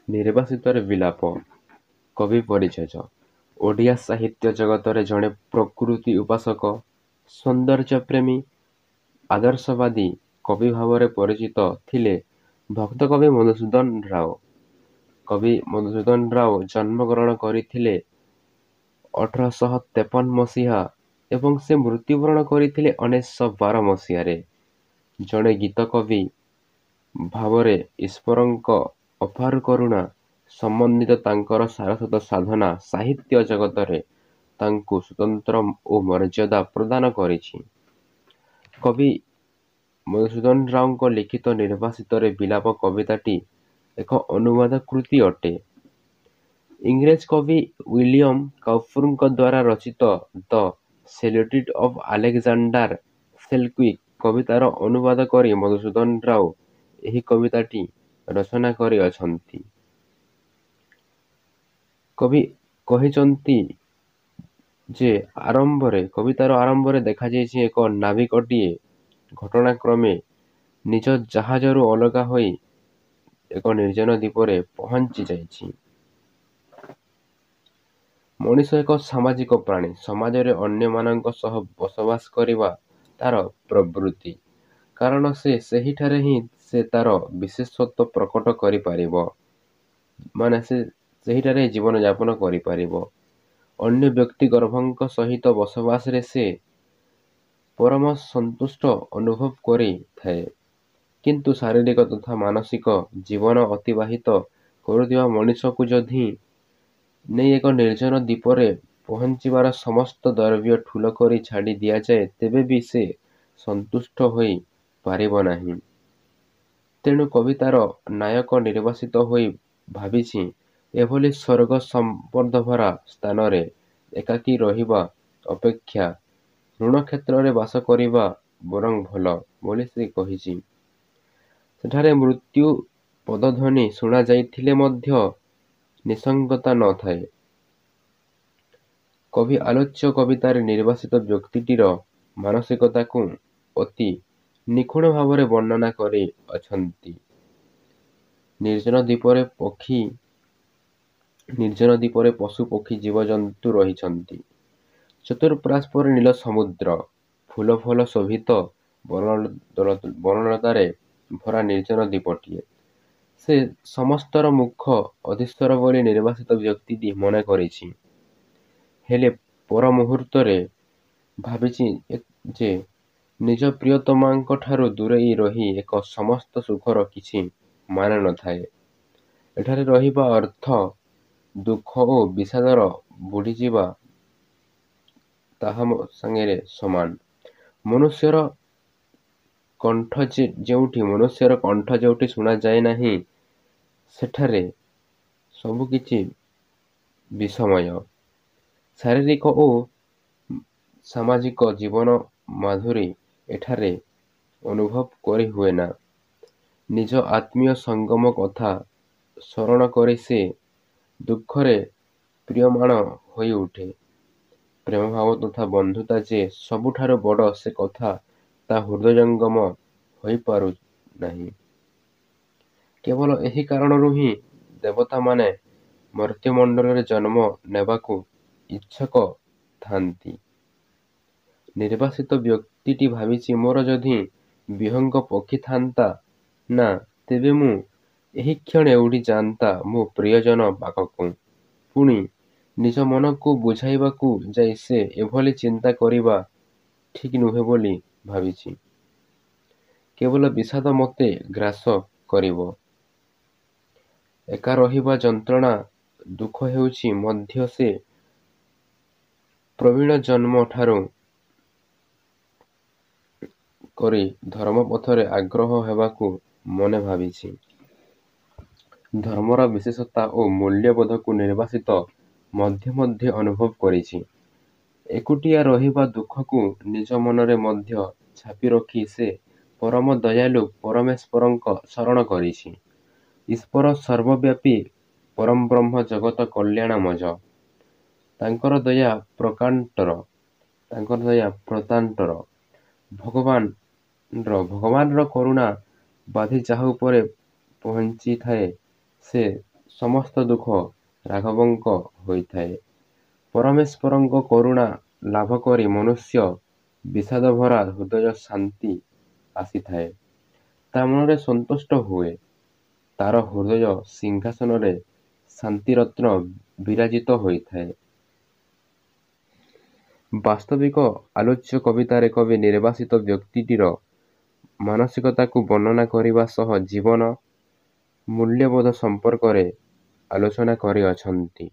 ନିର୍ବାସିତରେ ବିଳାପ କବି ପରିଚୟ। ଓଡ଼ିଆ ସାହିତ୍ୟ ଜଗତରେ ଜଣେ ପ୍ରକୃତି ଉପାସକ, ସୌନ୍ଦର୍ଯ୍ୟପ୍ରେମୀ, ଆଦର୍ଶବାଦୀ କବି ଭାବରେ ପରିଚିତ ଥିଲେ ଭକ୍ତ କବି ମଧୁସୂଦନ ରାଓ। କବି ମଧୁସୂଦନ ରାଓ ଜନ୍ମଗ୍ରହଣ କରିଥିଲେ 1853 ମସିହା ଏବଂ ସେ ମୃତ୍ୟୁବରଣ କରିଥିଲେ 1912 ମସିହାରେ। ଜଣେ ଗୀତ କବି ଭାବରେ ଈଶ୍ୱରଙ୍କ ଅପାର କରୁଣା ସମ୍ବନ୍ଧିତ ତାଙ୍କର ସାରସ୍ୱତ ସାଧନା ସାହିତ୍ୟ ଜଗତରେ ତାଙ୍କୁ ସ୍ୱତନ୍ତ୍ର ଓ ମର୍ଯ୍ୟାଦା ପ୍ରଦାନ କରିଛି। କବି ମଧୁସୂଦନ ରାଓଙ୍କ ଲିଖିତ ନିର୍ବାସିତରେ ବିଳାପ କବିତାଟି ଏକ ଅନୁବାଦ କୃତି ଅଟେ। ଇଂରେଜ କବି ୱିଲିୟମ କାଉଫର୍ଙ୍କ ଦ୍ୱାରା ରଚିତ ଦ ସଲିଟ୍ୟୁଡ୍ ଅଫ୍ ଆଲେକଜାଣ୍ଡାର ସେଲକ୍ୱିକ୍ କବିତାର ଅନୁବାଦ କରି ମଧୁସୂଦନ ରାଓ ଏହି କବିତାଟି ରଚନା କରିଅଛନ୍ତି। କବି କହିଛନ୍ତି ଯେ କବିତାର ଆରମ୍ଭରେ ଦେଖାଯାଇଛି ଏକ ନାବିକଟିଏ ଘଟଣାକ୍ରମେ ନିଜ ଜାହାଜରୁ ଅଲଗା ହୋଇ ଏକ ନିର୍ଜନ ଦ୍ୱୀପରେ ପହଞ୍ଚି ଯାଇଛି। ମଣିଷ ଏକ ସାମାଜିକ ପ୍ରାଣୀ। ସମାଜରେ ଅନ୍ୟମାନଙ୍କ ସହ ବସବାସ କରିବା ତାର ପ୍ରବୃତ୍ତି। କାରଣ ସେହିଠାରେ ହିଁ ସେ ତାର ବିଶେଷତ୍ୱ ପ୍ରକଟ କରିପାରିବ। ସେ ସେହିଠାରେ ଜୀବନଯାପନ କରିପାରିବ। ଅନ୍ୟ ବ୍ୟକ୍ତି ଗର୍ଭଙ୍କ ସହିତ ବସବାସରେ ସେ ପରମ ସନ୍ତୁଷ୍ଟ ଅନୁଭବ କରିଥାଏ। କିନ୍ତୁ ଶାରୀରିକ ତଥା ମାନସିକ ଜୀବନ ଅତିବାହିତ କରୁଥିବା ମଣିଷକୁ ଯଦି ନେଇ ଏକ ନିର୍ଜନ ଦ୍ୱୀପରେ ପହଞ୍ଚିବାର ସମସ୍ତ ଦ୍ରବ୍ୟ ଠୁଳ କରି ଛାଡ଼ି ଦିଆଯାଏ, ତେବେ ବି ସେ ସନ୍ତୁଷ୍ଟ ହୋଇ ପାରିବ ନାହିଁ। ତେଣୁ କବିତାର ନାୟକ ନିର୍ବାସିତ ହୋଇ ଭାବିଛି, ଏଭଳି ସ୍ୱର୍ଗ ସମ୍ପଦଭରା ସ୍ଥାନରେ ଏକାକୀ ରହିବା ଅପେକ୍ଷା ଋଣକ୍ଷେତ୍ରରେ ବାସ କରିବା ବରଂ ଭଲ ବୋଲି ସେ କହିଛି। ସେଠାରେ ମୃତ୍ୟୁ ପଦଧ୍ୱନି ଶୁଣାଯାଇଥିଲେ ମଧ୍ୟ ନିଃସଙ୍ଗତା ନ ଥାଏ। କବି ଆଲୋଚ୍ୟ କବିତାରେ ନିର୍ବାସିତ ବ୍ୟକ୍ତିଟିର ମାନସିକତାକୁ ଅତି ନିଖୁଣ ଭାବରେ ବର୍ଣ୍ଣନା କରିଅଛନ୍ତି। ନିର୍ଜନ ଦ୍ୱୀପରେ ପଶୁ ପକ୍ଷୀ ଜୀବଜନ୍ତୁ ରହିଛନ୍ତି। ଚତୁଃପାର୍ଶ୍ୱରେ ନୀଳ ସମୁଦ୍ର, ଫୁଲ ଫଳ ଶୋଭିତ ବନଲତାରେ ଭରା ନିର୍ଜନ ଦ୍ୱୀପଟିଏ। ସେ ସମସ୍ତର ମୁଖ ଅଧୀଶ୍ୱର ବୋଲି ନିର୍ବାସିତ ବ୍ୟକ୍ତିଟି ମନେ କରିଛି। ହେଲେ ପର ମୁହୂର୍ତ୍ତରେ ଭାବିଛି ଯେ ନିଜ ପ୍ରିୟତମାଙ୍କଠାରୁ ଦୂରେଇ ରହି ଏକ ସମସ୍ତ ସୁଖର କିଛି ମାନେ ନଥାଏ। ଏଠାରେ ରହିବା ଅର୍ଥ ଦୁଃଖ ଓ ବିଷାଦର ବୁଡ଼ିଯିବା ତାହା ସାଙ୍ଗରେ ସମାନ। ମନୁଷ୍ୟର କଣ୍ଠ ଯେଉଁଠି ଶୁଣାଯାଏ ନାହିଁ, ସେଠାରେ ସବୁକିଛି ବିଷମୟ। ଶାରୀରିକ ଓ ସାମାଜିକ ଜୀବନ ମାଧୁରୀ ଏଠାରେ ଅନୁଭବ କରି ହୁଏନା। ନିଜ ଆତ୍ମୀୟ ସଙ୍ଗମ କଥା ସ୍ମରଣ କରି ସେ ଦୁଃଖରେ ମ୍ରିୟମାଣ ହୋଇଉଠେ। ପ୍ରେମଭାବ ତଥା ବନ୍ଧୁତା ଯେ ସବୁଠାରୁ ବଡ଼ ସେ କଥା ତା ହୃଦୟଙ୍ଗମ ହୋଇପାରୁନାହିଁ। କେବଳ ଏହି କାରଣରୁ ହିଁ ଦେବତାମାନେ ମର୍ତ୍ତ୍ୟମଣ୍ଡଳରେ ଜନ୍ମ ନେବାକୁ ଇଚ୍ଛୁକ ଥାନ୍ତି। ନିର୍ବାସିତ ବ୍ୟକ୍ତିଟି ଭାବିଛି, ମୋର ଯଦି ବିହଙ୍ଗ ପକ୍ଷୀ ଥାନ୍ତା ନା, ତେବେ ମୁଁ ଏହିକ୍ଷଣେ ଉଡ଼ି ଯାଆନ୍ତା ମୋ ପ୍ରିୟଜନ ପାଖକୁ। ପୁଣି ନିଜ ମନକୁ ବୁଝାଇବାକୁ ଯାଇ ସେ ଏଭଳି ଚିନ୍ତା କରିବା ଠିକ୍ ନୁହେଁ ବୋଲି ଭାବିଛି। କେବଳ ବିଷାଦ ମୋତେ ଗ୍ରାସ କରିବ। ଏକା ରହିବା ଯନ୍ତ୍ରଣା ଦୁଃଖ ହେଉଛି ମଧ୍ୟ ସେ ପ୍ରବୀଣ ଜନ୍ମ ଠାରୁ କରି ଧର୍ମପଥରେ ଆଗ୍ରହ ହେବାକୁ ମନେ ଭାବିଛି। ଧର୍ମର ବିଶେଷତା ଓ ମୂଲ୍ୟବୋଧକୁ ନିର୍ବାସିତ ମଧ୍ୟ ଅନୁଭବ କରିଛି। ଏକୁଟିଆ ରହିବା ଦୁଃଖକୁ ନିଜ ମନରେ ମଧ୍ୟ ଛାପି ରଖି ସେ ପରମ ଦୟାଳୁ ପରମେଶ୍ୱରଙ୍କ ଶରଣ କରିଛି। ଈଶ୍ୱର ସର୍ବବ୍ୟାପୀ ପରଂବ୍ରହ୍ମ ଜଗତ କଲ୍ୟାଣମୟ। ତାଙ୍କର ଦୟା ପ୍ରକାଣ୍ଟର। ଭଗବାନର କରୁଣା ବାଧି ଯାହା ଉପରେ ପହଞ୍ଚିଥାଏ, ସେ ସମସ୍ତ ଦୁଃଖ ରାଘବଙ୍କ ହୋଇଥାଏ। ପରମେଶ୍ୱରଙ୍କ କରୁଣା ଲାଭ କରି ମନୁଷ୍ୟ ବିଷାଦଭରା ହୃଦୟ ଶାନ୍ତି ଆସିଥାଏ। ତା ମନରେ ସନ୍ତୁଷ୍ଟ ହୁଏ। ତାର ହୃଦୟ ସିଂହାସନରେ ଶାନ୍ତିରତ୍ନ ବିରାଜିତ ହୋଇଥାଏ। ବାସ୍ତବିକ ଆଲୋଚ୍ୟ କବିତାରେ କବି ନିର୍ବାସିତ ବ୍ୟକ୍ତିଟିର ମାନସିକତାକୁ ବର୍ଣ୍ଣନା କରିବା ସହ ଜୀବନ ମୂଲ୍ୟବୋଧ ସମ୍ପର୍କରେ ଆଲୋଚନା କରିଅଛନ୍ତି।